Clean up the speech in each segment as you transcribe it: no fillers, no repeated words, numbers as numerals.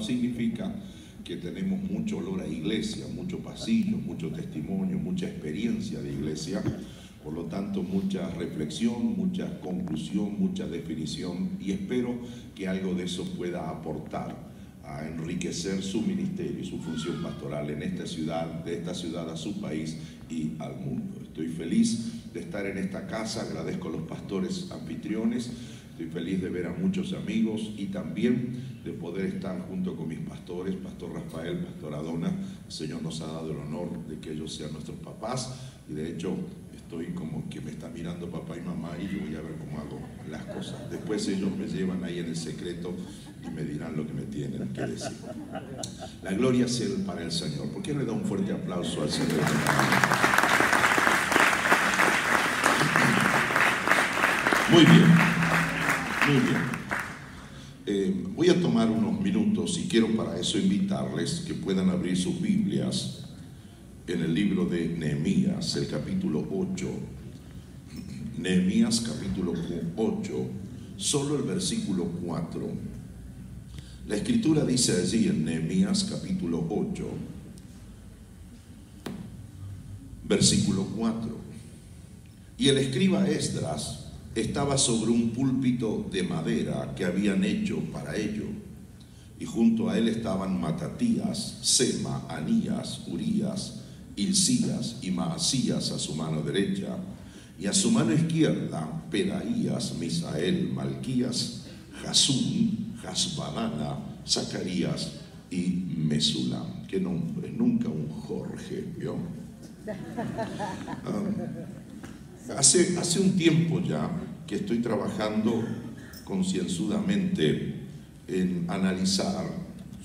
Significa que tenemos mucho olor a iglesia, mucho pasillo, mucho testimonio, mucha experiencia de iglesia, por lo tanto mucha reflexión, mucha conclusión, mucha definición, y espero que algo de eso pueda aportar a enriquecer su ministerio y su función pastoral en esta ciudad, de esta ciudad a su país y al mundo. Estoy feliz de estar en esta casa, agradezco a los pastores anfitriones. Estoy feliz de ver a muchos amigos y también de poder estar junto con mis pastores, Pastor Rafael, Pastor Adona. El Señor nos ha dado el honor de que ellos sean nuestros papás y de hecho estoy como que me está mirando papá y mamá y yo voy a ver cómo hago las cosas. Después ellos me llevan ahí en el secreto y me dirán lo que me tienen que decir. La gloria sea para el Señor. ¿Por qué no le da un fuerte aplauso al Señor? Muy bien. Muy bien. Voy a tomar unos minutos y quiero para eso invitarles que puedan abrir sus Biblias en el libro de Nehemías, el capítulo 8. Nehemías capítulo 8, solo el versículo 4. La escritura dice allí en Nehemías capítulo 8, versículo 4. Y el escriba Esdras estaba sobre un púlpito de madera que habían hecho para ello, y junto a él estaban Matatías, Sema, Anías, Urías, Hilcías y Maasías a su mano derecha, y a su mano izquierda Pedaías, Misael, Malquías, Jasún, Jasbadana, Zacarías y Mesulam. Qué nombre, nunca un Jorge, ¿vio? Hace un tiempo ya que estoy trabajando concienzudamente en analizar,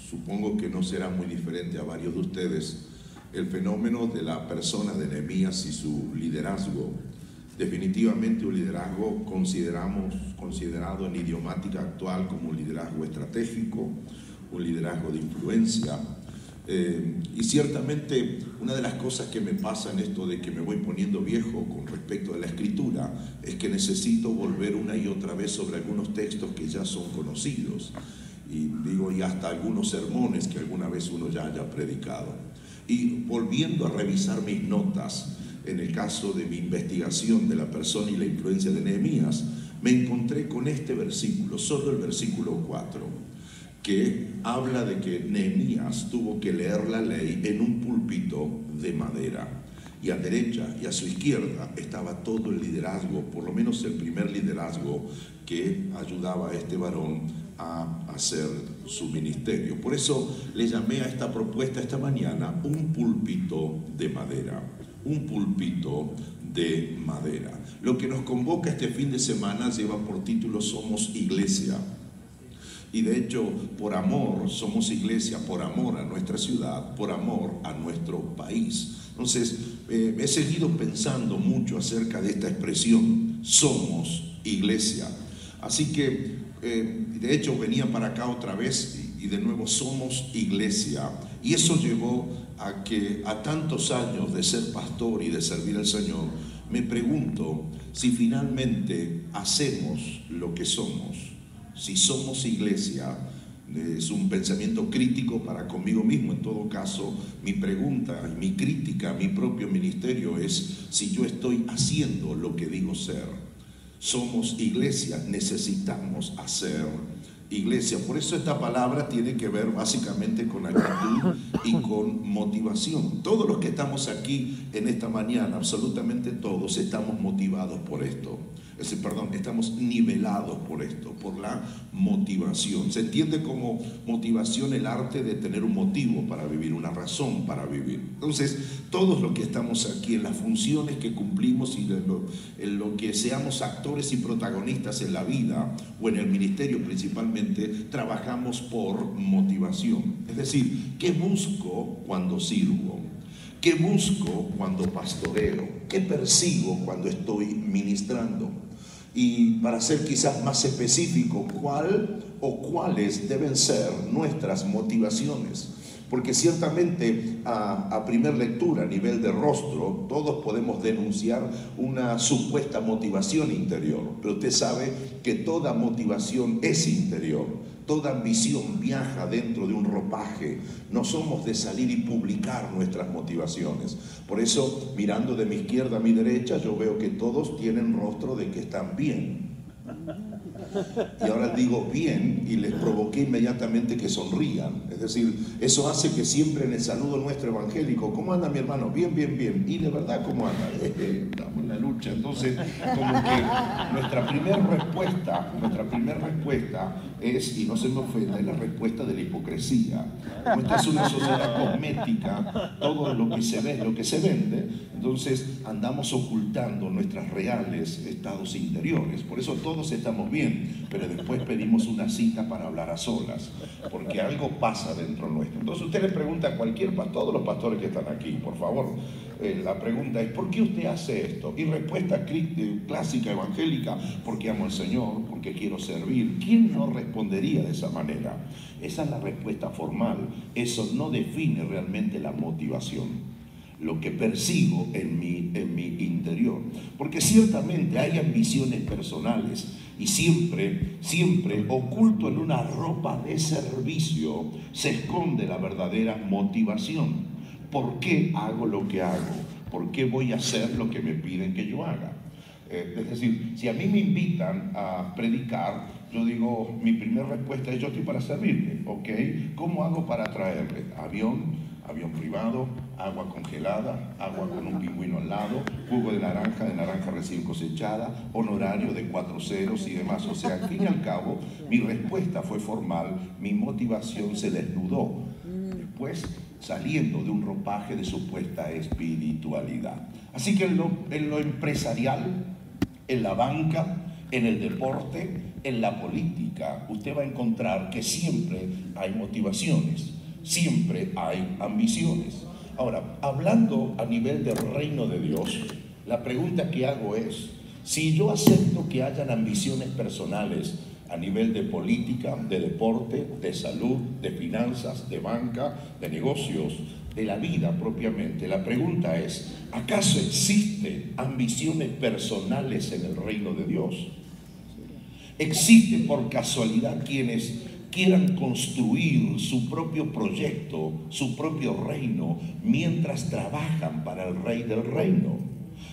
supongo que no será muy diferente a varios de ustedes, el fenómeno de la persona de Nehemías y su liderazgo. Definitivamente un liderazgo considerado en idiomática actual como un liderazgo estratégico, un liderazgo de influencia. Y ciertamente una de las cosas que me pasa en esto de que me voy poniendo viejo con respecto a la escritura es que necesito volver una y otra vez sobre algunos textos que ya son conocidos y hasta algunos sermones que alguna vez uno ya haya predicado, y volviendo a revisar mis notas en el caso de mi investigación de la persona y la influencia de Nehemías, me encontré con este versículo, solo el versículo 4, que habla de que Nehemías tuvo que leer la ley en un púlpito de madera, y a derecha y a su izquierda estaba todo el liderazgo, por lo menos el primer liderazgo que ayudaba a este varón a hacer su ministerio. Por eso le llamé a esta propuesta esta mañana un púlpito de madera, un púlpito de madera. Lo que nos convoca este fin de semana lleva por título Somos Iglesia. Y de hecho, por amor somos iglesia, por amor a nuestra ciudad, por amor a nuestro país. Entonces, he seguido pensando mucho acerca de esta expresión, somos iglesia. Así que, de hecho, venía para acá otra vez y de nuevo somos iglesia. Y eso llevó a que a tantos años de ser pastor y de servir al Señor, me pregunto si finalmente hacemos lo que somos. Si somos iglesia, es un pensamiento crítico para conmigo mismo. En todo caso, mi pregunta, mi crítica a mi propio ministerio es si yo estoy haciendo lo que digo ser. Somos iglesia, necesitamos hacer iglesia. Por eso esta palabra tiene que ver básicamente con actitud y con motivación. Todos los que estamos aquí en esta mañana, absolutamente todos, estamos motivados por esto. Estamos nivelados por esto, por la motivación. Se entiende como motivación el arte de tener un motivo para vivir, una razón para vivir. Entonces, todos los que estamos aquí en las funciones que cumplimos y en lo que seamos actores y protagonistas en la vida o en el ministerio principalmente, trabajamos por motivación. Es decir, ¿qué busco cuando sirvo? ¿Qué busco cuando pastoreo? ¿Qué persigo cuando estoy ministrando? Y para ser quizás más específico, ¿cuál o cuáles deben ser nuestras motivaciones? porque ciertamente a primer lectura, a nivel de rostro, todos podemos denunciar una supuesta motivación interior, pero usted sabe que toda motivación es interior. Toda ambición viaja dentro de un ropaje. No somos de salir y publicar nuestras motivaciones. Por eso, mirando de mi izquierda a mi derecha, yo veo que todos tienen rostro de que están bien. Y ahora digo bien y les provoqué inmediatamente que sonrían. Es decir, eso hace que siempre en el saludo nuestro evangélico, ¿cómo anda mi hermano? Bien, bien, bien. Y de verdad, ¿cómo anda? Estamos en la lucha. Entonces, como que nuestra primera respuesta es, y no se me ofenda, es la respuesta de la hipocresía. Como esta es una sociedad cosmética, todo lo que se ve es lo que se vende, entonces andamos ocultando nuestros reales estados interiores. Por eso todos estamos bien, pero después pedimos una cita para hablar a solas, porque algo pasa dentro nuestro. Entonces usted le pregunta a cualquier pastor, todos los pastores que están aquí, por favor, la pregunta es, ¿por qué usted hace esto? Y respuesta clásica evangélica, porque amo al Señor, porque quiero servir. ¿Quién no respondería de esa manera? Esa es la respuesta formal. Eso no define realmente la motivación, lo que persigo en mi interior. Porque ciertamente hay ambiciones personales y siempre oculto en una ropa de servicio se esconde la verdadera motivación. ¿Por qué hago lo que hago? ¿Por qué voy a hacer lo que me piden que yo haga? Es decir, si a mí me invitan a predicar, yo digo, mi primera respuesta es, yo estoy para servirle, ¿ok? ¿Cómo hago para traerle? Avión privado, agua congelada, agua con un pingüino al lado, jugo de naranja recién cosechada, honorario de 4 ceros y demás. O sea, al fin y al cabo, mi respuesta fue formal, mi motivación se desnudó. Después, saliendo de un ropaje de supuesta espiritualidad. Así que en lo empresarial, en la banca, en el deporte, en la política, usted va a encontrar que siempre hay motivaciones, siempre hay ambiciones. Ahora, hablando a nivel del reino de Dios, la pregunta que hago es, si yo acepto que hayan ambiciones personales a nivel de política, de deporte, de salud, de finanzas, de banca, de negocios, de la vida propiamente, la pregunta es, ¿acaso existen ambiciones personales en el reino de Dios? ¿Existe por casualidad quienes quieran construir su propio proyecto, su propio reino, mientras trabajan para el Rey del Reino?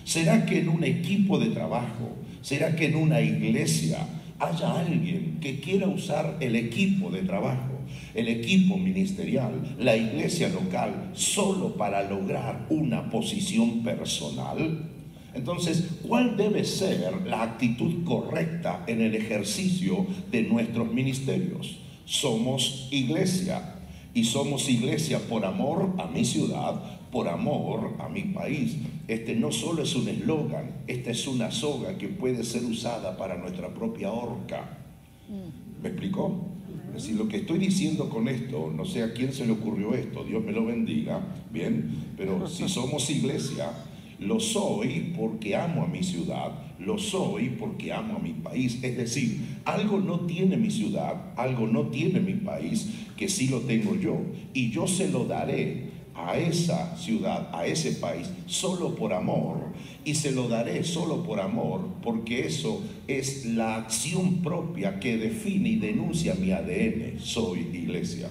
¿Será que en un equipo de trabajo, será que en una iglesia haya alguien que quiera usar el equipo de trabajo, el equipo ministerial, la iglesia local, solo para lograr una posición personal? Entonces, ¿cuál debe ser la actitud correcta en el ejercicio de nuestros ministerios? Somos iglesia, y somos iglesia por amor a mi ciudad, por amor a mi país. Este no solo es un eslogan, esta es una soga que puede ser usada para nuestra propia horca. ¿Me explicó? Es decir, lo que estoy diciendo con esto, no sé a quién se le ocurrió esto, Dios me lo bendiga, bien, pero si somos iglesia, lo soy porque amo a mi ciudad, lo soy porque amo a mi país. Es decir, algo no tiene mi ciudad, algo no tiene mi país, que sí lo tengo yo, y yo se lo daré a esa ciudad, a ese país, solo por amor, y se lo daré solo por amor, porque eso es la acción propia que define y denuncia mi ADN, soy iglesia.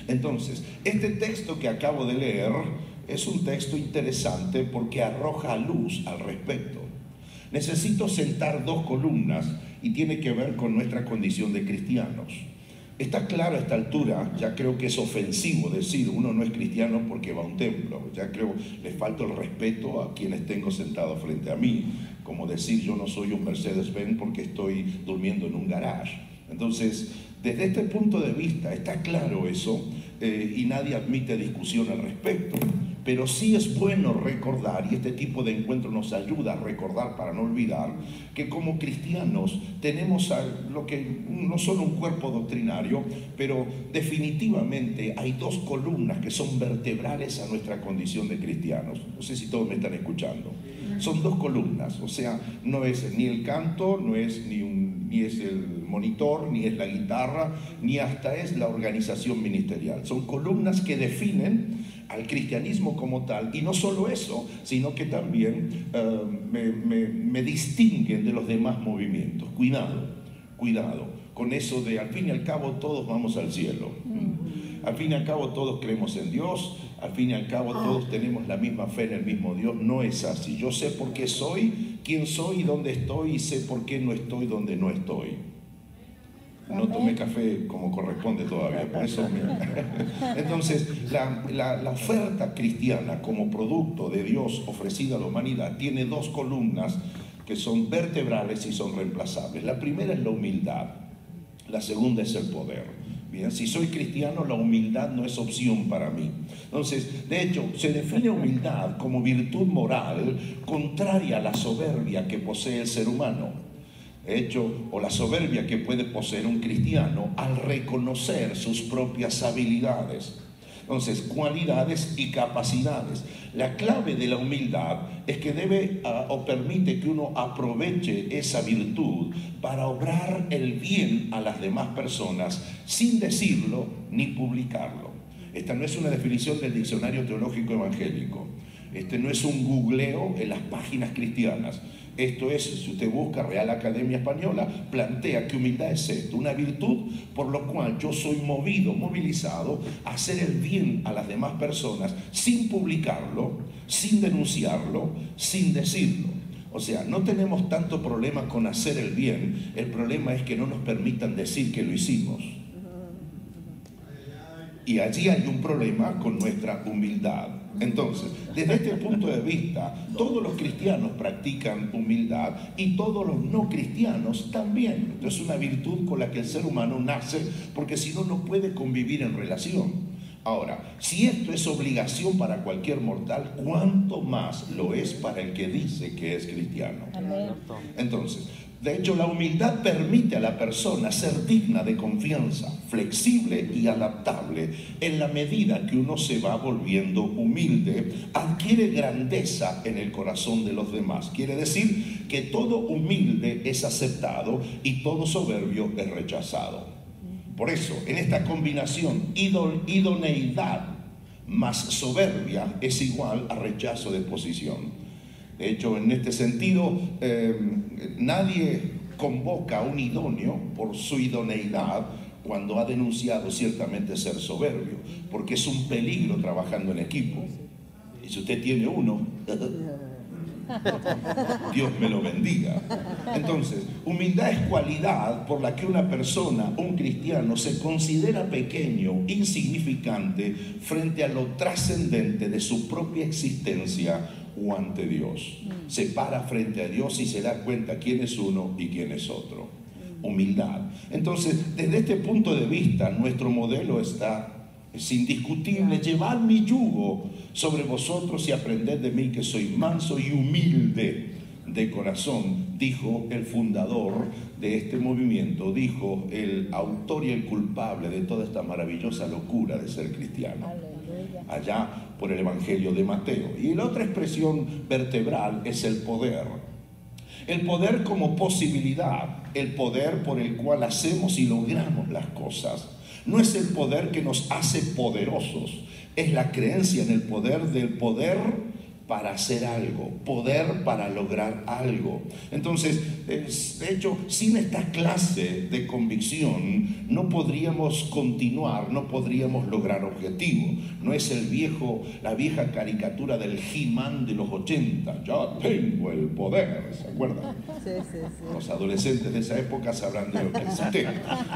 Entonces, este texto que acabo de leer es un texto interesante porque arroja luz al respecto. Necesito sentar 2 columnas y tiene que ver con nuestra condición de cristianos. Está claro a esta altura, ya creo que es ofensivo decir uno no es cristiano porque va a un templo. Ya creo le falta el respeto a quienes tengo sentados frente a mí, como decir yo no soy un Mercedes-Benz porque estoy durmiendo en un garage. Entonces, desde este punto de vista está claro eso, y nadie admite discusión al respecto. Pero sí es bueno recordar, y este tipo de encuentro nos ayuda a recordar para no olvidar, que como cristianos tenemos lo que no solo un cuerpo doctrinario, pero definitivamente hay 2 columnas que son vertebrales a nuestra condición de cristianos. No sé si todos me están escuchando. Son 2 columnas, o sea, no es ni el canto, no es ni ni es el monitor, ni es la guitarra, ni hasta es la organización ministerial. Son columnas que definen al cristianismo como tal, y no solo eso, sino que también me distinguen de los demás movimientos. Cuidado con eso de al fin y al cabo todos vamos al cielo. Al fin y al cabo todos creemos en Dios, al fin y al cabo todos tenemos la misma fe en el mismo Dios. No es así. Yo sé por qué soy, quién soy y dónde estoy, y sé por qué no estoy donde no estoy. No tomé café como corresponde todavía, por eso Entonces, la oferta cristiana como producto de Dios ofrecida a la humanidad tiene dos columnas que son vertebrales y son reemplazables. La primera es la humildad, la segunda es el poder. Bien, si soy cristiano, la humildad no es opción para mí. Entonces, de hecho, se define humildad como virtud moral contraria a la soberbia que posee el ser humano. De hecho, o la soberbia que puede poseer un cristiano al reconocer sus propias habilidades. Entonces, cualidades y capacidades. La clave de la humildad es que debe o permite que uno aproveche esa virtud para obrar el bien a las demás personas sin decirlo ni publicarlo. Esta no es una definición del Diccionario Teológico Evangélico. Este no es un googleo en las páginas cristianas. Esto es, si usted busca Real Academia Española, plantea que humildad es esto, una virtud por lo cual yo soy movilizado a hacer el bien a las demás personas sin publicarlo, sin denunciarlo, sin decirlo. O sea, no tenemos tanto problema con hacer el bien, el problema es que no nos permitan decir que lo hicimos. Y allí hay un problema con nuestra humildad. Entonces, desde este punto de vista, todos los cristianos practican humildad y todos los no cristianos también. Esto es una virtud con la que el ser humano nace, porque si no, no puede convivir en relación. Ahora, si esto es obligación para cualquier mortal, ¿cuánto más lo es para el que dice que es cristiano? Amén. Entonces, de hecho, la humildad permite a la persona ser digna de confianza, flexible y adaptable. En la medida que uno se va volviendo humilde, adquiere grandeza en el corazón de los demás. Quiere decir que todo humilde es aceptado y todo soberbio es rechazado. Por eso, en esta combinación, idoneidad más soberbia es igual a rechazo de posición. De hecho, en este sentido, nadie convoca a un idóneo por su idoneidad cuando ha denunciado ciertamente ser soberbio, porque es un peligro trabajando en equipo. Y si usted tiene uno, Dios me lo bendiga. Entonces, humildad es cualidad por la que una persona, un cristiano, se considera pequeño, insignificante frente a lo trascendente de su propia existencia o ante Dios. Se para frente a Dios y se da cuenta quién es uno y quién es otro. Humildad. Entonces, desde este punto de vista, nuestro modelo es indiscutible. Llevad mi yugo sobre vosotros y aprended de mí, que soy manso y humilde de corazón, dijo el fundador de este movimiento, dijo el autor y el culpable de toda esta maravillosa locura de ser cristiano. Allá por el Evangelio de Mateo. Y la otra expresión vertebral es el poder. El poder como posibilidad, el poder por el cual hacemos y logramos las cosas. No es el poder que nos hace poderosos, es la creencia en el poder del poder para hacer algo, poder para lograr algo. Entonces, de hecho, sin esta clase de convicción no podríamos continuar, no podríamos lograr objetivos. No es la vieja caricatura del He-Man de los 80, ya tengo el poder, ¿se acuerdan? Sí, sí, sí. Los adolescentes de esa época sabrán de lo que es usted.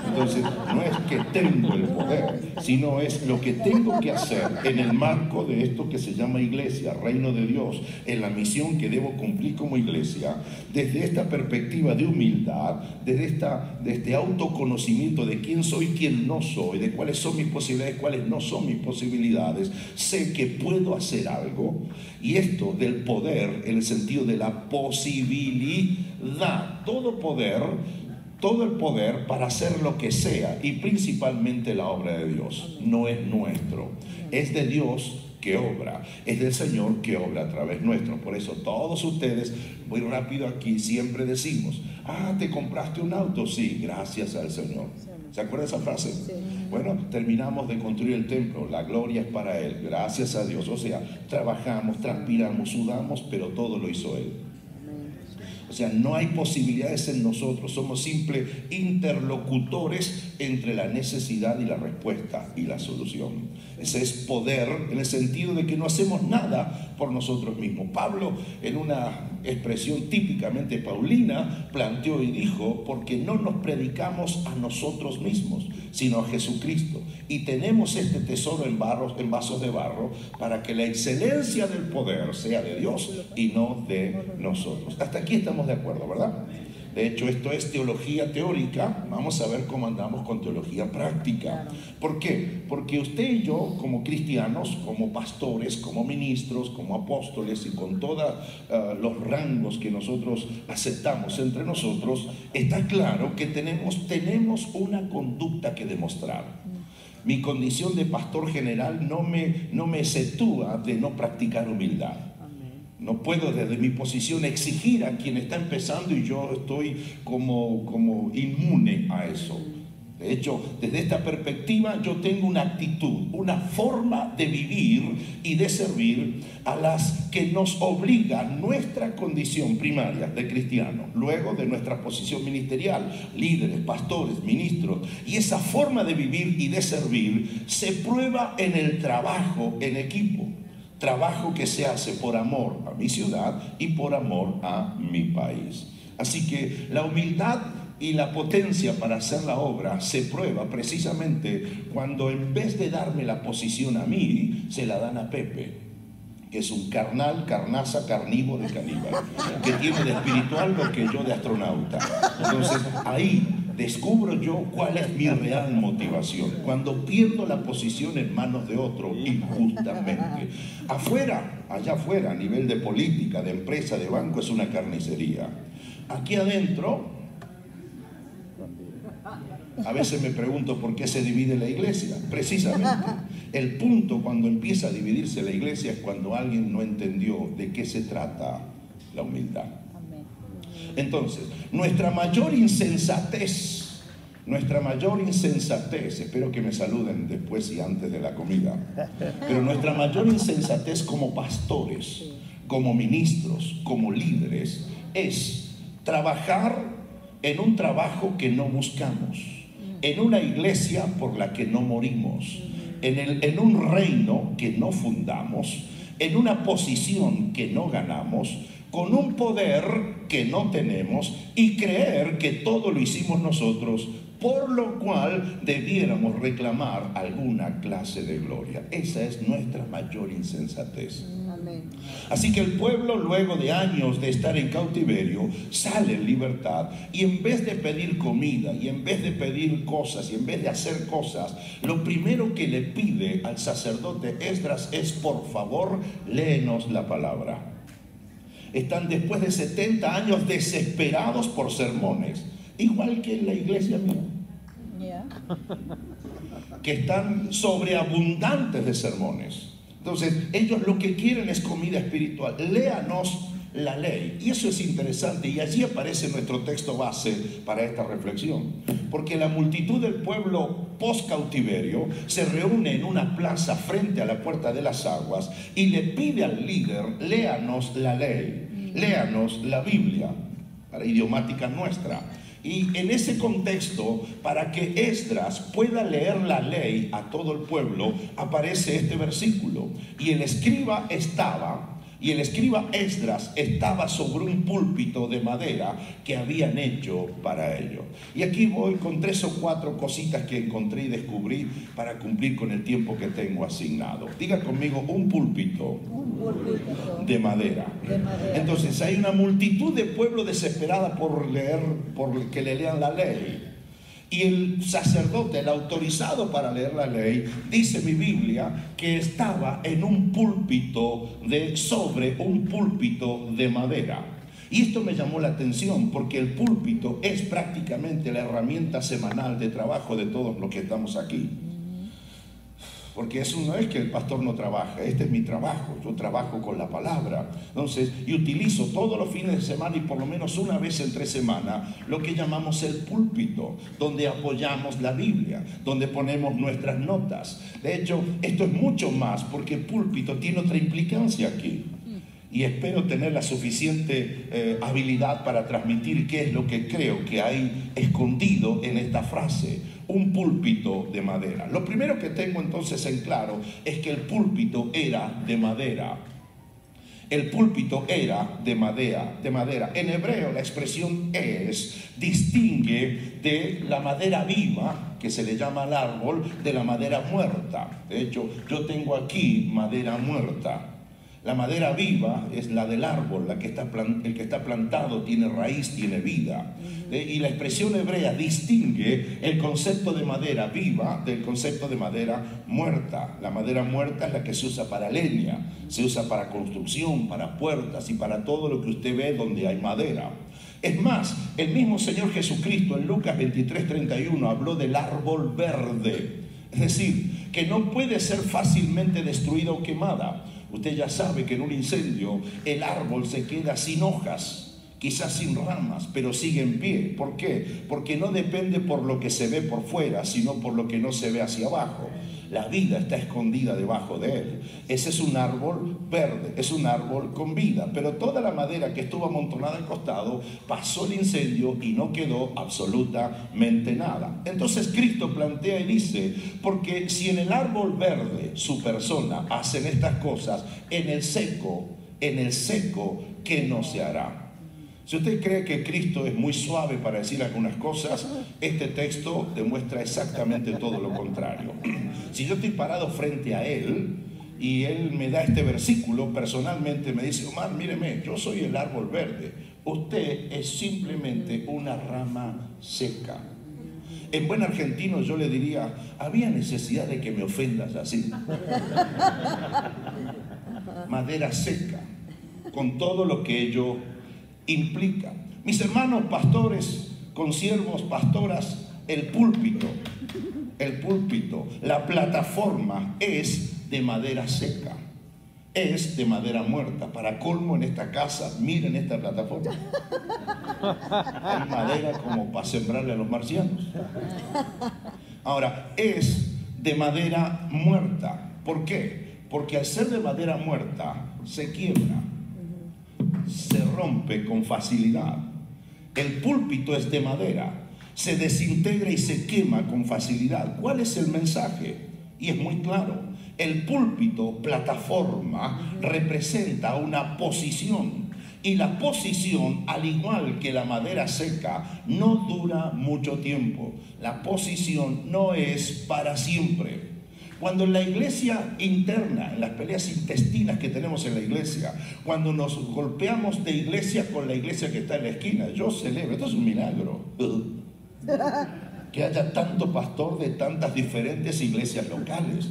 Entonces, no es que tengo el poder, sino es lo que tengo que hacer en el marco de esto que se llama iglesia, reino de Dios, en la misión que debo cumplir como iglesia, desde esta perspectiva de humildad, desde este autoconocimiento de quién soy, quién no soy, de cuáles son mis posibilidades, cuáles no son mis posibilidades. Sé que puedo hacer algo, y esto del poder en el sentido de la posibilidad, todo el poder para hacer lo que sea, y principalmente la obra de Dios. No es nuestro, es de Dios que obra, es del Señor que obra a través nuestro. Por eso todos ustedes, muy rápido aquí, siempre decimos, Ah, ¿te compraste un auto? Sí, gracias al Señor. ¿Se acuerda esa frase? Sí. Bueno, terminamos de construir el templo, la gloria es para Él, gracias a Dios. O sea, trabajamos, transpiramos, sudamos, pero todo lo hizo Él. O sea, no hay posibilidades en nosotros, somos simples interlocutores entre la necesidad y la respuesta y la solución. Ese es poder en el sentido de que no hacemos nada por nosotros mismos. Pablo, en una expresión típicamente paulina, planteó y dijo: porque no nos predicamos a nosotros mismos, sino a Jesucristo. Y tenemos este tesoro en vasos de barro, para que la excelencia del poder sea de Dios y no de nosotros. Hasta aquí estamos de acuerdo, ¿verdad? De hecho, esto es teología teórica. Vamos a ver cómo andamos con teología práctica. ¿Por qué? Porque usted y yo, como cristianos, como pastores, como ministros, como apóstoles y con todos los rangos que nosotros aceptamos entre nosotros, está claro que tenemos una conducta que demostrar. Mi condición de pastor general no me exceptúa de no practicar humildad. No puedo desde mi posición exigir a quien está empezando y yo estoy como inmune a eso. De hecho, desde esta perspectiva yo tengo una actitud, una forma de vivir y de servir a las que nos obliga nuestra condición primaria de cristiano, luego de nuestra posición ministerial, líderes, pastores, ministros. Y esa forma de vivir y de servir se prueba en el trabajo en equipo. Trabajo que se hace por amor a mi ciudad y por amor a mi país. Así que la humildad y la potencia para hacer la obra se prueba precisamente cuando, en vez de darme la posición a mí, se la dan a Pepe, que es un carnaza, carnívoro y caníbal, que tiene de espiritual lo que yo de astronauta. Entonces ahí descubro yo cuál es mi real motivación. Cuando pierdo la posición en manos de otro injustamente. Allá afuera, a nivel de política, de empresa, de banco, es una carnicería. Aquí adentro, a veces me pregunto por qué se divide la iglesia. Precisamente, el punto cuando empieza a dividirse la iglesia es cuando alguien no entendió de qué se trata la humildad. Entonces, nuestra mayor insensatez, espero que me saluden después y antes de la comida, pero nuestra mayor insensatez como pastores, como ministros, como líderes, es trabajar en un trabajo que no buscamos, en una iglesia por la que no morimos, en un reino que no fundamos, en una posición que no ganamos, con un poder que no tenemos y creer que todo lo hicimos nosotros, por lo cual debiéramos reclamar alguna clase de gloria. Esa es nuestra mayor insensatez. Amén. Así que el pueblo, luego de años de estar en cautiverio, sale en libertad y en vez de pedir comida y en vez de pedir cosas y en vez de hacer cosas, lo primero que le pide al sacerdote Esdras es: por favor, léenos la palabra. Están después de 70 años desesperados por sermones, igual que en la iglesia mía, que están sobreabundantes de sermones. Entonces ellos lo que quieren es comida espiritual. Léanos la ley. Y eso es interesante, y allí aparece nuestro texto base para esta reflexión, porque la multitud del pueblo post cautiverio se reúne en una plaza frente a la puerta de las aguas y le pide al líder: léanos la ley, léanos la Biblia, para idiomática nuestra. Y en ese contexto, para que Esdras pueda leer la ley a todo el pueblo, aparece este versículo: y el escriba Esdras estaba sobre un púlpito de madera que habían hecho para ello. Y aquí voy con 3 o 4 cositas que encontré y descubrí para cumplir con el tiempo que tengo asignado. Diga conmigo: un púlpito de madera. Entonces hay una multitud de pueblo desesperada por que le lean la ley. Y el sacerdote, el autorizado para leer la ley, dice mi Biblia que estaba en un púlpito sobre un púlpito de madera. Y esto me llamó la atención porque el púlpito es prácticamente la herramienta semanal de trabajo de todos los que estamos aquí. porque eso no es que el pastor no trabaja, este es mi trabajo, yo trabajo con la palabra. Entonces, y utilizo todos los fines de semana y por lo menos una vez entre semana lo que llamamos el púlpito, donde apoyamos la Biblia, donde ponemos nuestras notas. De hecho, esto es mucho más, porque púlpito tiene otra implicancia aquí. Y espero tener la suficiente habilidad para transmitir qué es lo que creo que hay escondido en esta frase. Un púlpito de madera. Lo primero que tengo entonces en claro es que el púlpito era de madera. El púlpito era de madera. En hebreo la expresión distingue de la madera viva, que se le llama al árbol, de la madera muerta. De hecho, yo tengo aquí madera muerta. La madera viva es la del árbol, el que está plantado tiene raíz, tiene vida. Y la expresión hebrea distingue el concepto de madera viva del concepto de madera muerta. La madera muerta es la que se usa para leña, se usa para construcción, para puertas y para todo lo que usted ve donde hay madera. Es más, el mismo Señor Jesucristo en Lucas 23:31 habló del árbol verde. Es decir, que no puede ser fácilmente destruida o quemada. Usted ya sabe que en un incendio el árbol se queda sin hojas, quizás sin ramas, pero sigue en pie. ¿Por qué? Porque no depende por lo que se ve por fuera, sino por lo que no se ve hacia abajo. La vida está escondida debajo de él. Ese es un árbol verde, es un árbol con vida. Pero toda la madera que estuvo amontonada al costado pasó el incendio y no quedó absolutamente nada. Entonces Cristo plantea y dice, porque si en el árbol verde su persona hacen estas cosas, en el seco, ¿qué no se hará? Si usted cree que Cristo es muy suave para decir algunas cosas, este texto demuestra exactamente todo lo contrario. Si yo estoy parado frente a Él y Él me da este versículo, personalmente me dice, Omar, míreme, yo soy el árbol verde, usted es simplemente una rama seca. En buen argentino yo le diría, ¿había necesidad de que me ofendas así? Madera seca, con todo lo que ello implica. Mis hermanos pastores, consiervos, pastoras, el púlpito, la plataforma es de madera seca, es de madera muerta. Para colmo, en esta casa, miren esta plataforma, hay madera como para sembrarle a los marcianos. Ahora, es de madera muerta. ¿Por qué? Porque al ser de madera muerta se quiebra, se rompe con facilidad. El púlpito es de madera, se desintegra y se quema con facilidad. ¿Cuál es el mensaje? Y es muy claro. El púlpito, plataforma, representa una posición. Y la posición, al igual que la madera seca, no dura mucho tiempo. La posición no es para siempre. Cuando en la iglesia interna, en las peleas intestinas que tenemos en la iglesia, cuando nos golpeamos de iglesia con la iglesia que está en la esquina, yo celebro, esto es un milagro, que haya tanto pastor de tantas diferentes iglesias locales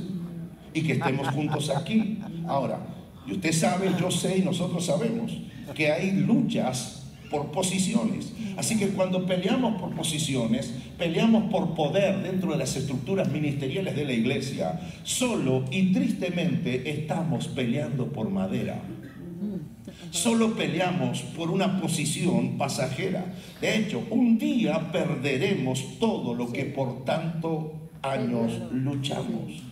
y que estemos juntos aquí. Ahora, y usted sabe, yo sé y nosotros sabemos que hay luchas por posiciones. Así que cuando peleamos por posiciones, peleamos por poder dentro de las estructuras ministeriales de la iglesia, solo y tristemente estamos peleando por madera. Solo peleamos por una posición pasajera. De hecho, un día perderemos todo lo que por tantos años luchamos.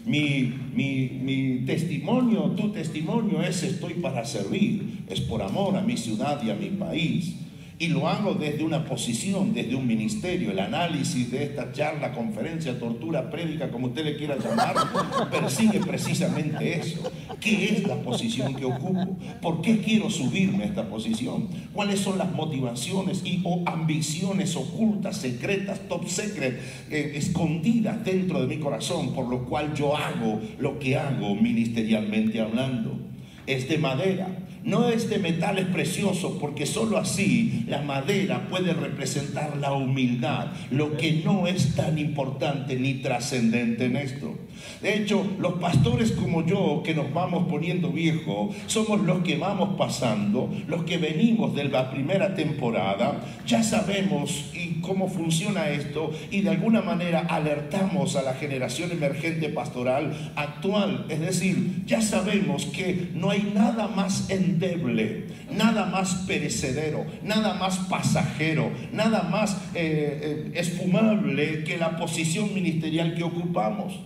Mi testimonio, tu testimonio es: estoy para servir, es por amor a mi ciudad y a mi país. Y lo hago desde una posición, desde un ministerio. El análisis de esta charla, conferencia, tortura, prédica, como usted le quiera llamar, persigue precisamente eso. ¿Qué es la posición que ocupo? ¿Por qué quiero subirme a esta posición? ¿Cuáles son las motivaciones o ambiciones ocultas, secretas, top secret, escondidas dentro de mi corazón, por lo cual yo hago lo que hago ministerialmente hablando? Es de madera. no es de metales preciosos, porque solo así la madera puede representar la humildad, lo que no es tan importante ni trascendente en esto. De hecho, los pastores como yo, que nos vamos poniendo viejos, somos los que vamos pasando, los que venimos de la primera temporada, ya sabemos cómo funciona esto y de alguna manera alertamos a la generación emergente pastoral actual. Es decir, ya sabemos que no hay nada más endeble, nada más perecedero, nada más pasajero, nada más esfumable que la posición ministerial que ocupamos.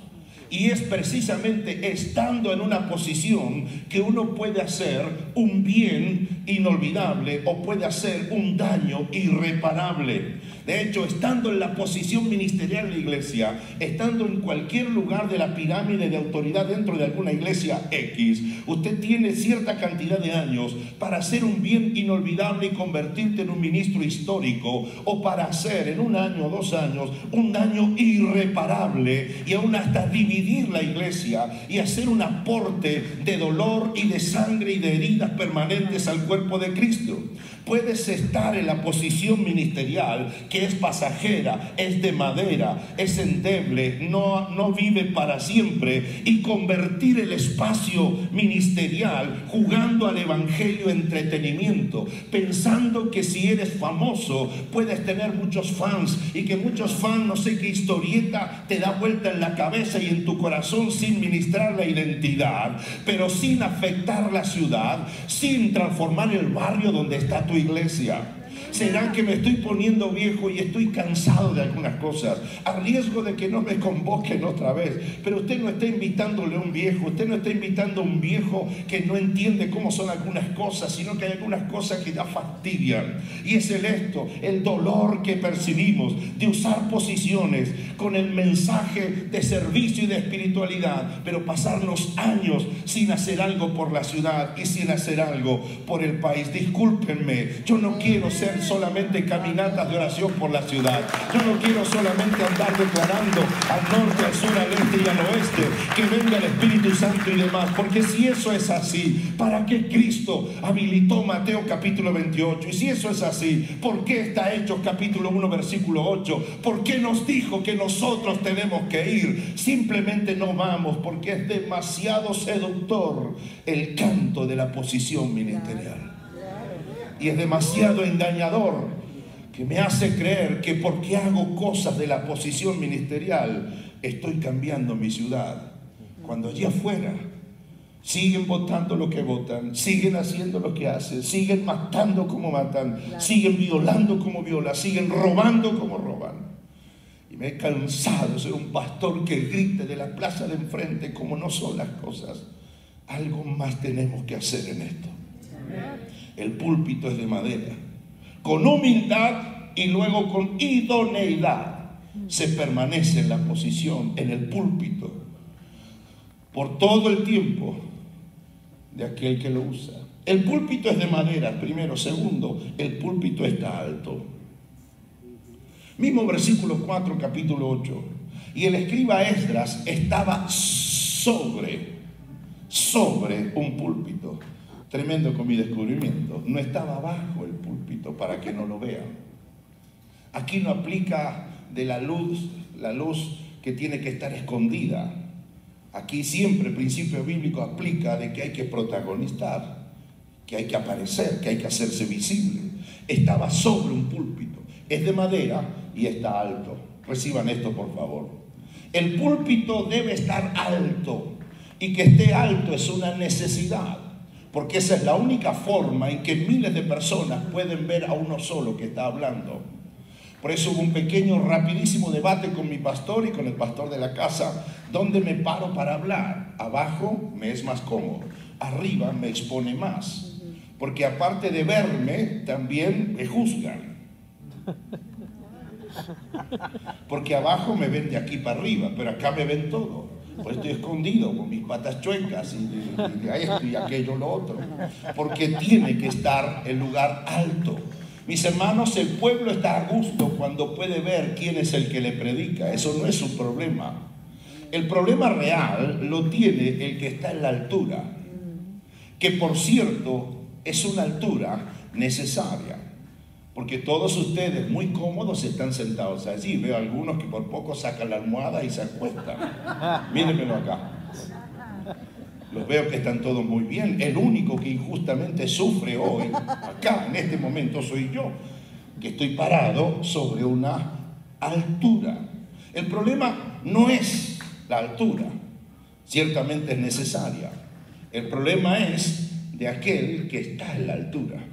Y es precisamente estando en una posición que uno puede hacer un bien inolvidable o puede hacer un daño irreparable. De hecho, estando en la posición ministerial de la iglesia, estando en cualquier lugar de la pirámide de autoridad dentro de alguna iglesia X, usted tiene cierta cantidad de años para hacer un bien inolvidable y convertirte en un ministro histórico, o para hacer en un año o 2 años un daño irreparable y aún hasta dividir la iglesia y hacer un aporte de dolor y de sangre y de heridas permanentes al cuerpo de Cristo. Puedes estar en la posición ministerial que es pasajera, es de madera, es endeble, no vive para siempre, y convertir el espacio ministerial jugando al evangelio entretenimiento, pensando que si eres famoso puedes tener muchos fans y que muchos fans, no sé qué historieta te da vuelta en la cabeza y en tu corazón, sin ministrar la identidad, pero sin afectar la ciudad, sin transformar el barrio donde está tu iglesia. ¿Será que me estoy poniendo viejo y estoy cansado de algunas cosas? A riesgo de que no me convoquen otra vez. Pero usted no está invitándole a un viejo, usted no está invitando a un viejo que no entiende cómo son algunas cosas, sino que hay algunas cosas que ya fastidian. Y es el dolor que percibimos de usar posiciones con el mensaje de servicio y de espiritualidad, pero pasarnos años sin hacer algo por la ciudad y sin hacer algo por el país. Discúlpenme, yo no quiero ser solamente caminatas de oración por la ciudad. Yo no quiero solamente andar declarando al norte, al sur, al este y al oeste que venga el Espíritu Santo y demás, porque si eso es así, ¿para qué Cristo habilitó Mateo capítulo 28? Y si eso es así, ¿por qué está Hechos capítulo 1 versículo 8? ¿Por qué nos dijo que nosotros tenemos que ir? Simplemente no vamos porque es demasiado seductor el canto de la posición ministerial. Y es demasiado engañador, que me hace creer que porque hago cosas de la posición ministerial estoy cambiando mi ciudad, cuando allí afuera siguen votando lo que votan, siguen haciendo lo que hacen, siguen matando como matan, siguen violando como violan, siguen robando como roban. Y me he cansado de ser un pastor que grite de la plaza de enfrente como no son las cosas. Algo más tenemos que hacer en esto. El púlpito es de madera. Con humildad y luego con idoneidad se permanece en la posición, en el púlpito, por todo el tiempo de aquel que lo usa. El púlpito es de madera, primero. Segundo, el púlpito está alto. Mismo versículo 4, capítulo 8. Y el escriba Esdras estaba sobre un púlpito. Tremendo con mi descubrimiento. No estaba abajo el púlpito para que no lo vean. Aquí no aplica de la luz que tiene que estar escondida. Aquí siempre el principio bíblico aplica de que hay que protagonizar, que hay que aparecer, que hay que hacerse visible. Estaba sobre un púlpito. Es de madera y está alto. Reciban esto, por favor. El púlpito debe estar alto, y que esté alto es una necesidad, porque esa es la única forma en que miles de personas pueden ver a uno solo que está hablando. Por eso hubo un pequeño, rapidísimo debate con mi pastor y con el pastor de la casa. ¿Dónde me paro para hablar? Abajo me es más cómodo, arriba me expone más, porque aparte de verme, también me juzgan. Porque abajo me ven de aquí para arriba, pero acá me ven todo. Pues estoy escondido con mis patas chuecas y esto y aquello, lo otro. Porque tiene que estar el lugar alto. Mis hermanos, el pueblo está a gusto cuando puede ver quién es el que le predica. Eso no es su problema. El problema real lo tiene el que está en la altura. Que por cierto, es una altura necesaria. Porque todos ustedes muy cómodos están sentados allí. Veo algunos que por poco sacan la almohada y se acuestan. Mírenmelo acá. Los veo que están todos muy bien. El único que injustamente sufre hoy, acá en este momento, soy yo, que estoy parado sobre una altura. El problema no es la altura, ciertamente es necesaria. El problema es de aquel que está en la altura.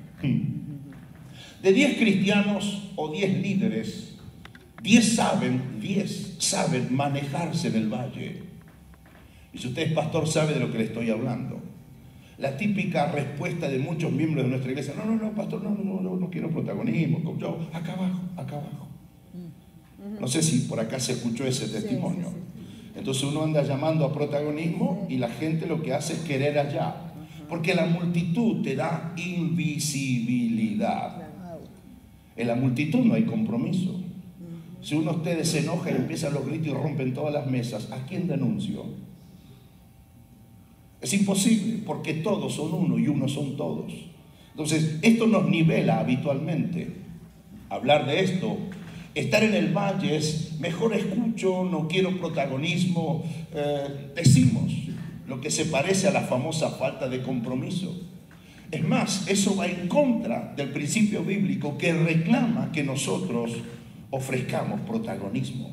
De 10 cristianos o 10 líderes, 10 saben manejarse en el valle. Y si usted es pastor, sabe de lo que le estoy hablando. La típica respuesta de muchos miembros de nuestra iglesia: no, pastor, no quiero protagonismo, yo acá abajo. No sé si por acá se escuchó ese testimonio. Entonces uno anda llamando a protagonismo y la gente lo que hace es querer allá. Porque la multitud te da invisibilidad. En la multitud no hay compromiso. Si uno de ustedes se enoja y empiezan los gritos y rompen todas las mesas, ¿a quién denuncio? Es imposible, porque todos son uno y uno son todos. Entonces, esto nos nivela habitualmente. Hablar de esto, estar en el valle es: mejor escucho, no quiero protagonismo. Decimos lo que se parece a la famosa falta de compromiso. Es más, eso va en contra del principio bíblico que reclama que nosotros ofrezcamos protagonismo,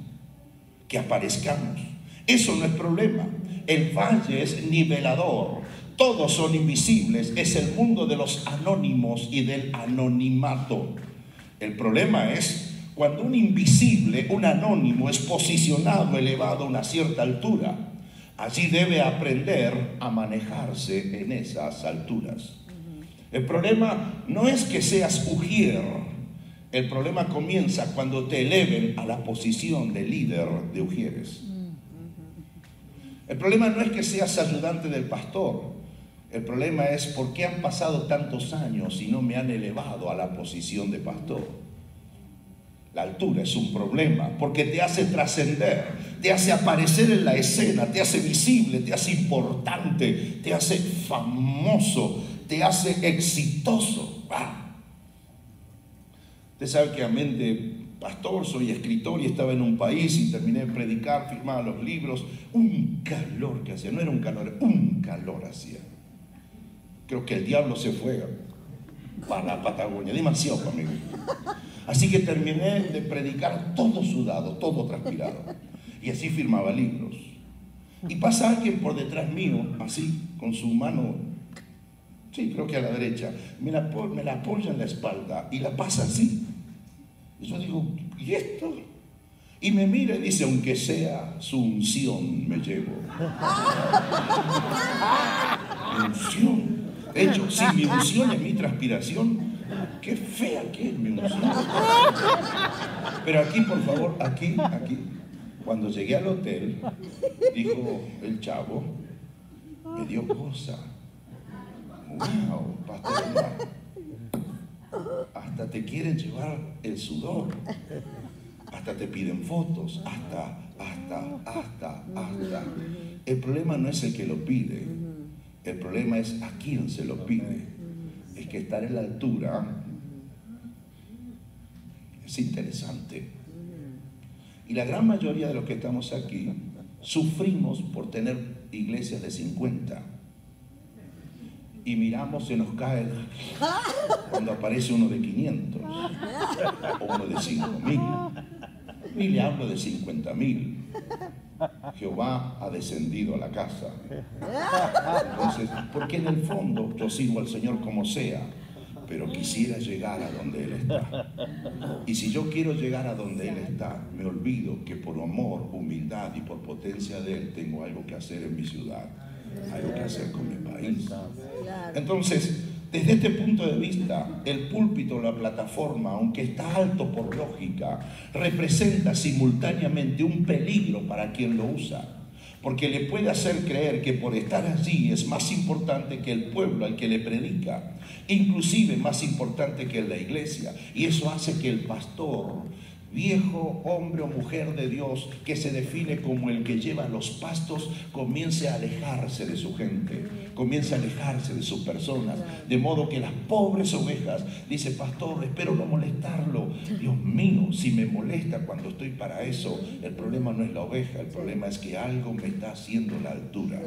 que aparezcamos. Eso no es problema. El valle es nivelador. Todos son invisibles. Es el mundo de los anónimos y del anonimato. El problema es cuando un invisible, un anónimo, es posicionado, elevado a una cierta altura. Allí debe aprender a manejarse en esas alturas. El problema no es que seas ujier. El problema comienza cuando te eleven a la posición de líder de ujieres. El problema no es que seas ayudante del pastor. El problema es: ¿por qué han pasado tantos años y no me han elevado a la posición de pastor? La altura es un problema porque te hace trascender, te hace aparecer en la escena, te hace visible, te hace importante, te hace famoso, te hace exitoso. Usted sabe que, amén de pastor, soy escritor y estaba en un país y terminé de predicar, firmaba los libros. Un calor que hacía, no era un calor, un calor hacía. Creo que el diablo se fue para la Patagonia, demasiado conmigo. Así que terminé de predicar todo sudado, todo transpirado. Y así firmaba libros. Y pasa alguien por detrás mío, así, con su mano, sí, creo que a la derecha, me la apoya en la espalda y la pasa así. Y yo digo: ¿y esto? Y me mira y dice: aunque sea su unción, me llevo. Unción. De hecho, si mi unción es mi transpiración, qué fea que es mi unción. Pero aquí, por favor, aquí. Cuando llegué al hotel, dijo el chavo, me dio cosa. Wow, pastor Omar, hasta te quieren llevar el sudor, hasta te piden fotos, hasta. El problema no es el que lo pide, el problema es a quién se lo pide. Es que estar en la altura es interesante. Y la gran mayoría de los que estamos aquí sufrimos por tener iglesias de 50. Y miramos, se nos cae cuando aparece uno de 500 o uno de 5,000. Ni le hablo de 50,000. Jehová ha descendido a la casa. Entonces, porque en el fondo yo sirvo al Señor como sea, pero quisiera llegar a donde Él está. Y si yo quiero llegar a donde Él está, me olvido que por amor, humildad y por potencia de Él tengo algo que hacer en mi ciudad, algo que hacer con mi país. Entonces, desde este punto de vista, el púlpito, la plataforma, aunque está alto por lógica, representa simultáneamente un peligro para quien lo usa, porque le puede hacer creer que por estar allí es más importante que el pueblo al que le predica, inclusive más importante que la iglesia, y eso hace que el pastor viejo hombre o mujer de Dios que se define como el que lleva los pastos comience a alejarse de su gente, comience a alejarse de sus personas, de modo que las pobres ovejas, dice: pastor, espero no molestarlo. Dios mío, si me molesta cuando estoy para eso, el problema no es la oveja, el problema es que algo me está haciendo la altura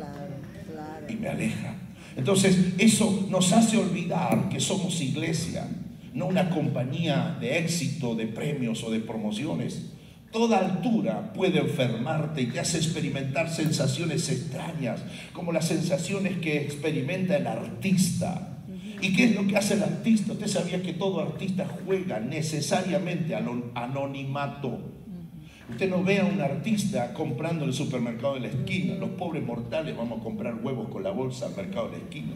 y me aleja. Entonces eso nos hace olvidar que somos iglesia, no una compañía de éxito, de premios o de promociones. Toda altura puede enfermarte y te hace experimentar sensaciones extrañas, como las sensaciones que experimenta el artista. ¿Y qué es lo que hace el artista? Usted sabía que todo artista juega necesariamente al anonimato. Usted no ve a un artista comprando en el supermercado de la esquina. Los pobres mortales vamos a comprar huevos con la bolsa al mercado de la esquina.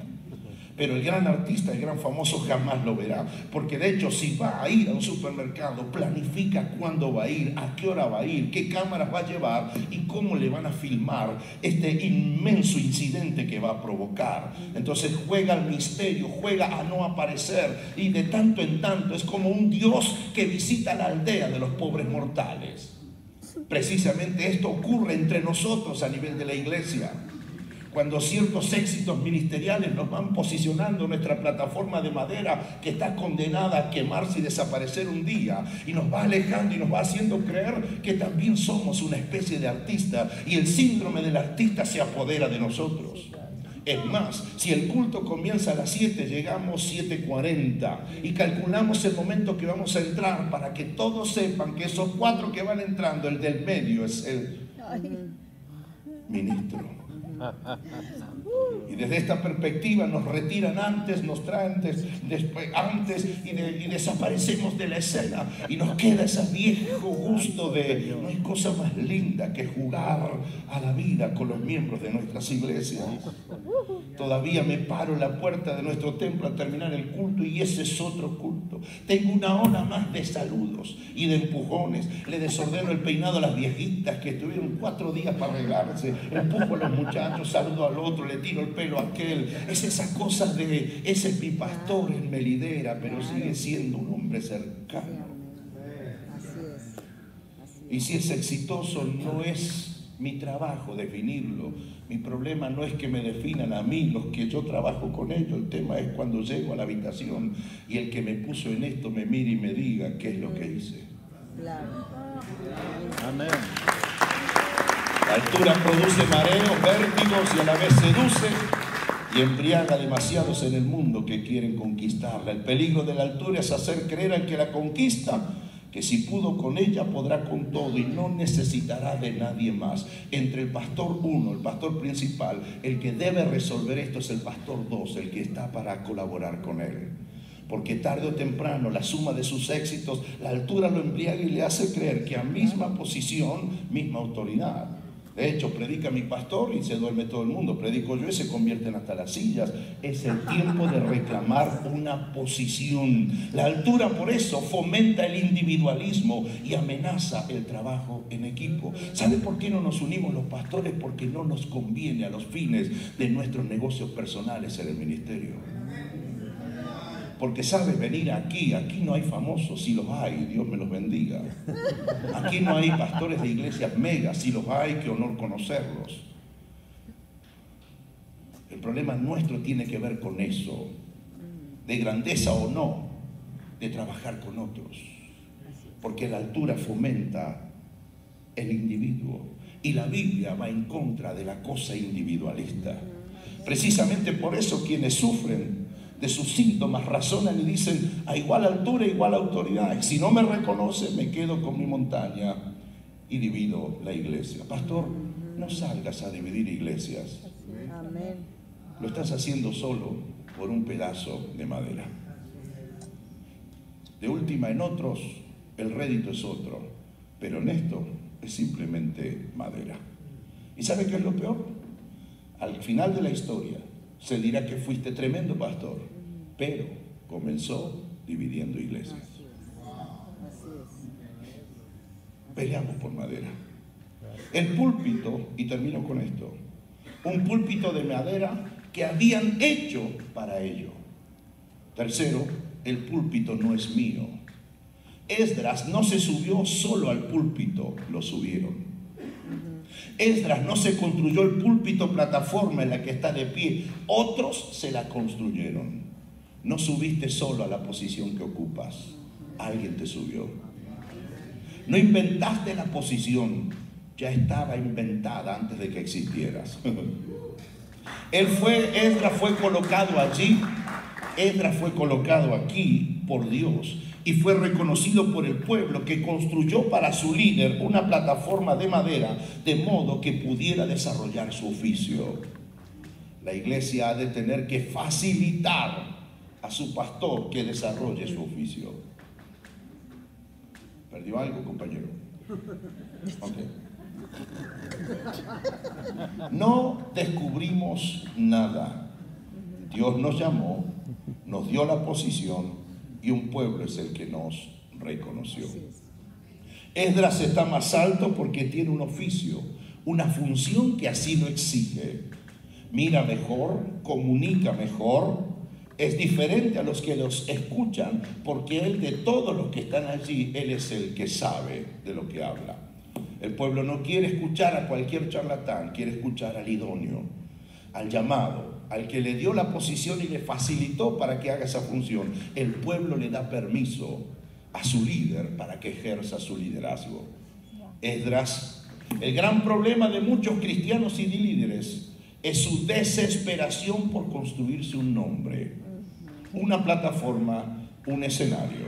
Pero el gran artista, el gran famoso jamás lo verá. Porque de hecho, si va a ir a un supermercado, planifica cuándo va a ir, a qué hora va a ir, qué cámaras va a llevar y cómo le van a filmar este inmenso incidente que va a provocar. Entonces juega al misterio, juega a no aparecer, y de tanto en tanto es como un Dios que visita la aldea de los pobres mortales. Precisamente esto ocurre entre nosotros a nivel de la iglesia. Cuando ciertos éxitos ministeriales nos van posicionando en nuestra plataforma de madera que está condenada a quemarse y desaparecer un día, y nos va alejando y nos va haciendo creer que también somos una especie de artista, y el síndrome del artista se apodera de nosotros. Es más, si el culto comienza a las 7, llegamos 7:40 y calculamos el momento que vamos a entrar para que todos sepan que esos 4 que van entrando, el del medio es el ministro. Y desde esta perspectiva nos retiran antes, nos traen después, antes, y desaparecemos de la escena, y nos queda ese viejo gusto de no hay cosa más linda que jugar a la vida con los miembros de nuestras iglesias. Todavía me paro en la puerta de nuestro templo a terminar el culto, y ese es otro culto. Tengo una hora más de saludos y de empujones. Le desordeno el peinado a las viejitas que estuvieron 4 días para arreglarse, empujo a los muchachos, saludo al otro, le tiro el pelo a aquel. Es esa cosa de ese es mi pastor, él me lidera, pero sigue siendo un hombre cercano. Y si es exitoso, no es mi trabajo definirlo. Mi problema no es que me definan a mí, los que yo trabajo con ellos. El tema es cuando llego a la habitación y el que me puso en esto me mire y me diga qué es lo que hice. Amén. La altura produce mareos, vértigos, y a la vez seduce y embriaga demasiados en el mundo que quieren conquistarla. El peligro de la altura es hacer creer al que la conquista que si pudo con ella podrá con todo y no necesitará de nadie más. Entre el pastor 1, el pastor principal, el que debe resolver esto es el pastor 2, el que está para colaborar con él. Porque tarde o temprano la suma de sus éxitos, la altura lo embriaga y le hace creer que a misma posición, misma autoridad. De hecho, predica mi pastor y se duerme todo el mundo. Predico yo y se convierten hasta las sillas. Es el tiempo de reclamar una posición. La altura, por eso, fomenta el individualismo y amenaza el trabajo en equipo. ¿Sabe por qué no nos unimos los pastores? Porque no nos conviene a los fines de nuestros negocios personales en el ministerio. Porque sabe, venir aquí no hay famosos, si los hay, Dios me los bendiga. Aquí no hay pastores de iglesias megas, si los hay, qué honor conocerlos. El problema nuestro tiene que ver con eso, de grandeza o no, de trabajar con otros. Porque la altura fomenta el individuo y la Biblia va en contra de la cosa individualista. Precisamente por eso quienes sufren de sus síntomas razonan y dicen: a igual altura, igual autoridad. Si no me reconoce, me quedo con mi montaña y divido la iglesia. Pastor, no salgas a dividir iglesias. Amén. Lo estás haciendo solo por un pedazo de madera. De última, en otros el rédito es otro, pero en esto es simplemente madera. ¿Y sabe qué es lo peor? Al final de la historia se dirá que fuiste tremendo pastor, pero comenzó dividiendo iglesias. Peleamos por madera. El púlpito, y termino con esto, un púlpito de madera que habían hecho para ello. Tercero, el púlpito no es mío. Esdras no se subió solo al púlpito, lo subieron. Esdras no se construyó el púlpito, plataforma en la que está de pie, otros se la construyeron. No subiste solo a la posición que ocupas, alguien te subió. No inventaste la posición, ya estaba inventada antes de que existieras. Esdras fue colocado allí, Esdras fue colocado aquí por Dios y fue reconocido por el pueblo, que construyó para su líder una plataforma de madera de modo que pudiera desarrollar su oficio. La iglesia ha de tener que facilitar a su pastor que desarrolle su oficio. ¿Perdió algo, compañero? Okay. No descubrimos nada. Dios nos llamó, nos dio la posición y un pueblo es el que nos reconoció. Esdras está más alto porque tiene un oficio, una función que así lo exige. Mira mejor, comunica mejor, es diferente a los que los escuchan, porque él, de todos los que están allí, él es el que sabe de lo que habla. El pueblo no quiere escuchar a cualquier charlatán, quiere escuchar al idóneo, al llamado, al que le dio la posición y le facilitó para que haga esa función. El pueblo le da permiso a su líder para que ejerza su liderazgo. Esdras, el gran problema de muchos cristianos y de líderes es su desesperación por construirse un nombre, una plataforma, un escenario.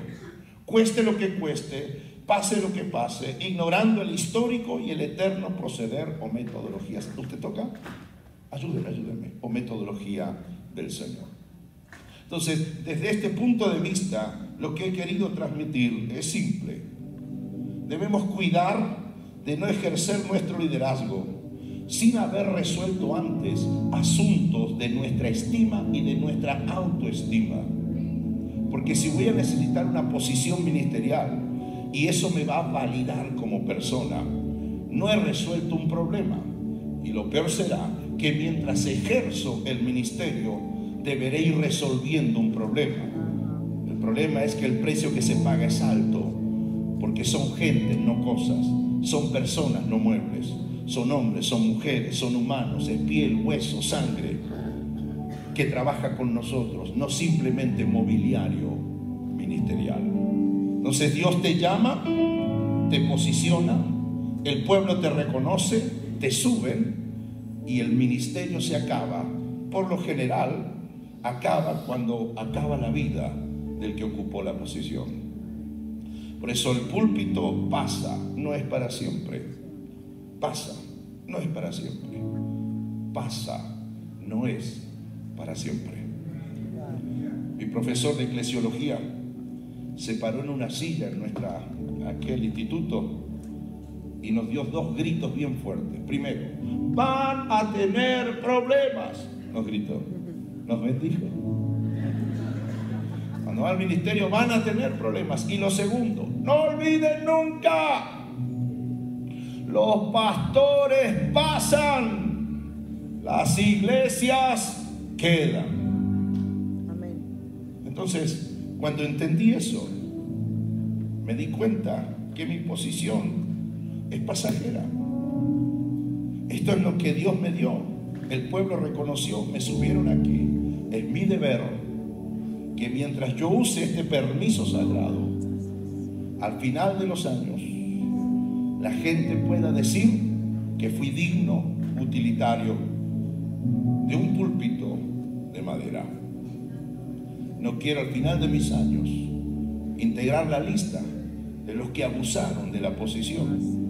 Cueste lo que cueste, pase lo que pase, ignorando el histórico y el eterno proceder o metodologías. ¿Usted toca? Ayúdeme. O metodología del Señor. Entonces, desde este punto de vista, lo que he querido transmitir es simple. Debemos cuidar de no ejercer nuestro liderazgo sin haber resuelto antes asuntos de nuestra estima y de nuestra autoestima. Porque si voy a necesitar una posición ministerial y eso me va a validar como persona, no he resuelto un problema. Y lo peor será que mientras ejerzo el ministerio, deberé ir resolviendo un problema. El problema es que el precio que se paga es alto, porque son gente, no cosas, son personas, no muebles, son hombres, son mujeres, son humanos, es piel, hueso, sangre, que trabaja con nosotros, no simplemente mobiliario ministerial. Entonces Dios te llama, te posiciona, el pueblo te reconoce, te suben, y el ministerio se acaba. Por lo general, acaba cuando acaba la vida del que ocupó la posición. Por eso el púlpito pasa, no es para siempre. Pasa, no es para siempre. Pasa, no es para siempre. Mi profesor de eclesiología se paró en una silla en aquel instituto y nos dio dos gritos bien fuertes. Primero, van a tener problemas, nos gritó, nos bendijo. Cuando va al ministerio van a tener problemas. Y lo segundo, no olviden nunca, los pastores pasan, las iglesias quedan. Amén. Entonces, cuando entendí eso, me di cuenta que mi posición es pasajera. Esto es lo que Dios me dio. El pueblo reconoció, me subieron aquí. Es mi deber que mientras yo use este permiso sagrado, al final de los años, la gente pueda decir que fui digno, utilitario, de un púlpito de madera. No quiero al final de mis años integrar la lista de los que abusaron de la posición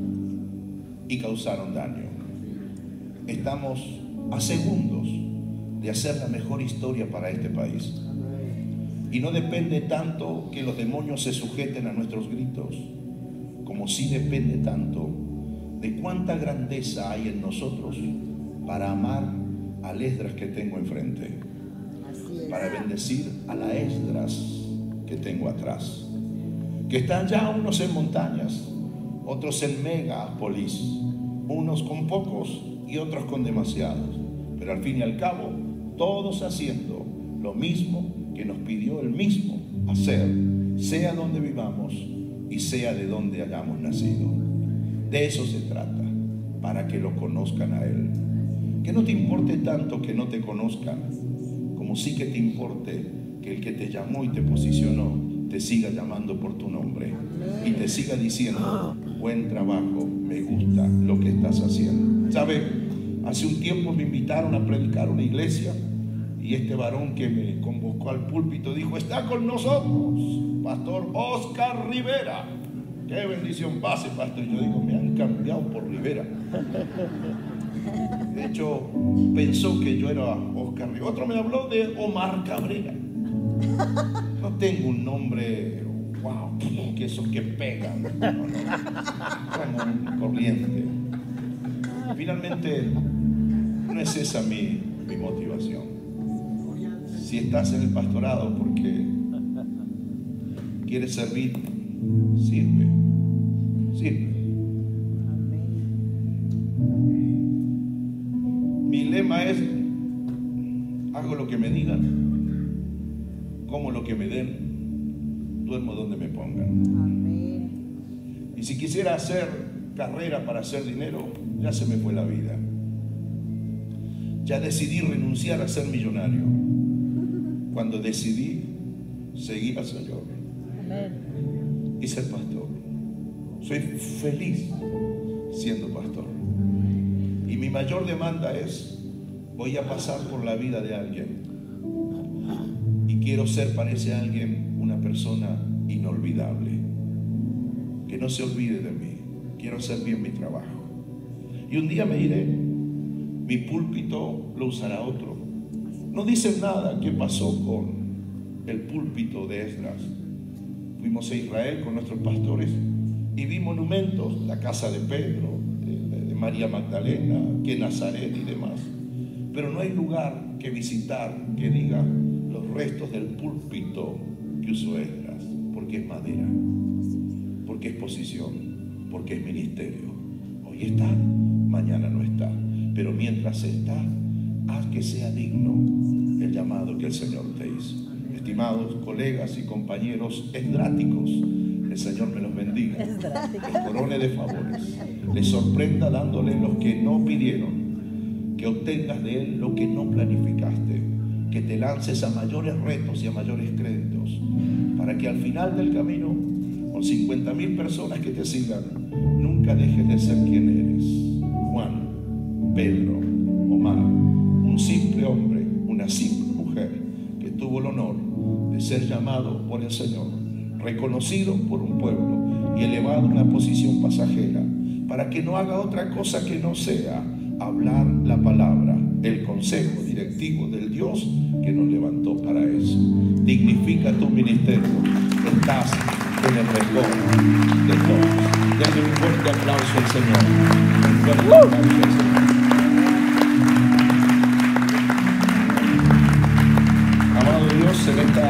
y causaron daño. Estamos a segundos de hacer la mejor historia para este país. Y no depende tanto que los demonios se sujeten a nuestros gritos, como sí depende tanto de cuánta grandeza hay en nosotros para amar al Esdras que tengo enfrente, para bendecir a la Esdras que tengo atrás, que están ya unos en montañas, otros en megápolis, unos con pocos y otros con demasiados, pero al fin y al cabo todos haciendo lo mismo que nos pidió el mismo hacer, sea donde vivamos, y sea de donde hayamos nacido. De eso se trata, para que lo conozcan a Él. Que no te importe tanto que no te conozcan, como sí que te importe que el que te llamó y te posicionó te siga llamando por tu nombre y te siga diciendo: buen trabajo, me gusta lo que estás haciendo. ¿Sabe? Hace un tiempo me invitaron a predicar una iglesia y este varón que me convocó al púlpito dijo: está con nosotros Pastor Oscar Rivera. Qué bendición, pase, pastor. Y yo digo: me han cambiado por Rivera. De hecho, pensó que yo era Oscar Rivera. Otro me habló de Omar Cabrera. No tengo un nombre, wow, que esos que pegan, como un corriente. Finalmente, no es esa mi motivación. Si estás en el pastorado porque quieres servir, sirve. Mi lema es: hago lo que me digan, como lo que me den, duermo donde me pongan. Amén. Y si quisiera hacer carrera para hacer dinero, ya se me fue la vida. Ya decidí renunciar a ser millonario cuando decidí seguir al Señor. Amén. Y ser pastor. Soy feliz siendo pastor. Y mi mayor demanda es: voy a pasar por la vida de alguien y quiero ser para ese alguien una persona inolvidable, que no se olvide de mí. Quiero hacer bien mi trabajo. Y un día me iré. Mi púlpito lo usará otro. No dicen nada. ¿Qué pasó con el púlpito de Esdras? Fuimos a Israel con nuestros pastores y vi monumentos: la casa de Pedro, de María Magdalena, que Nazaret y demás. Pero no hay lugar que visitar que diga los restos del púlpito que usó Esdras, porque es madera, porque es posición, porque es ministerio. Hoy está, mañana no está, pero mientras está, haz que sea digno el llamado que el Señor te hizo. Estimados colegas y compañeros esdráticos, el Señor me los bendiga, les corone de favores, les sorprenda dándole lo que no pidieron, que obtengas de Él lo que no planificaste, que te lances a mayores retos y a mayores créditos, para que al final del camino, con 50.000 personas que te sigan, nunca dejes de ser quien eres. Juan, Pedro, Omar, un simple hombre, una simple mujer que tuvo el honor de ser llamado por el Señor, reconocido por un pueblo y elevado a una posición pasajera, para que no haga otra cosa que no sea hablar la palabra, el consejo directivo del Dios que nos levantó para eso. Dignifica tu ministerio. Estás en el mejor de todos. Denle un fuerte aplauso al Señor. Un fuerte aplauso al Señor. Amado Dios, en esta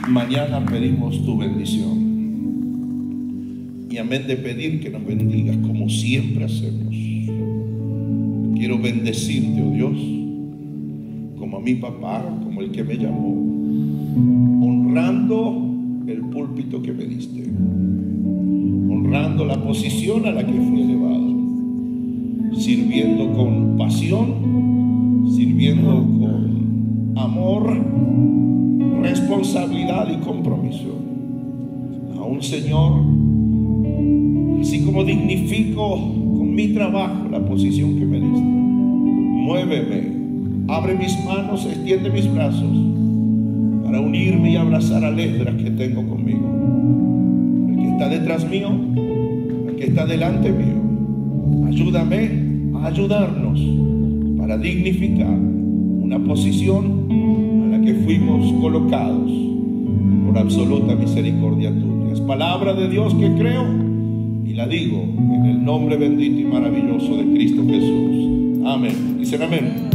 mañana pedimos tu bendición. Y amén de pedir que nos bendigas como siempre hacemos. Quiero bendecirte, oh Dios, como a mi papá, como el que me llamó, honrando el púlpito que me diste, honrando la posición a la que fui elevado, sirviendo con pasión, sirviendo con amor, responsabilidad y compromiso. Aún, Señor, así como dignifico con mi trabajo la posición que me diste, muéveme, abre mis manos, extiende mis brazos para unirme y abrazar a Esdras que tengo conmigo, el que está detrás mío, el que está delante mío. Ayúdame a ayudarnos para dignificar una posición a la que fuimos colocados por absoluta misericordia tuya. Es palabra de Dios que creo y la digo en el nombre bendito y maravilloso de Cristo Jesús. Amén. Dicen amén.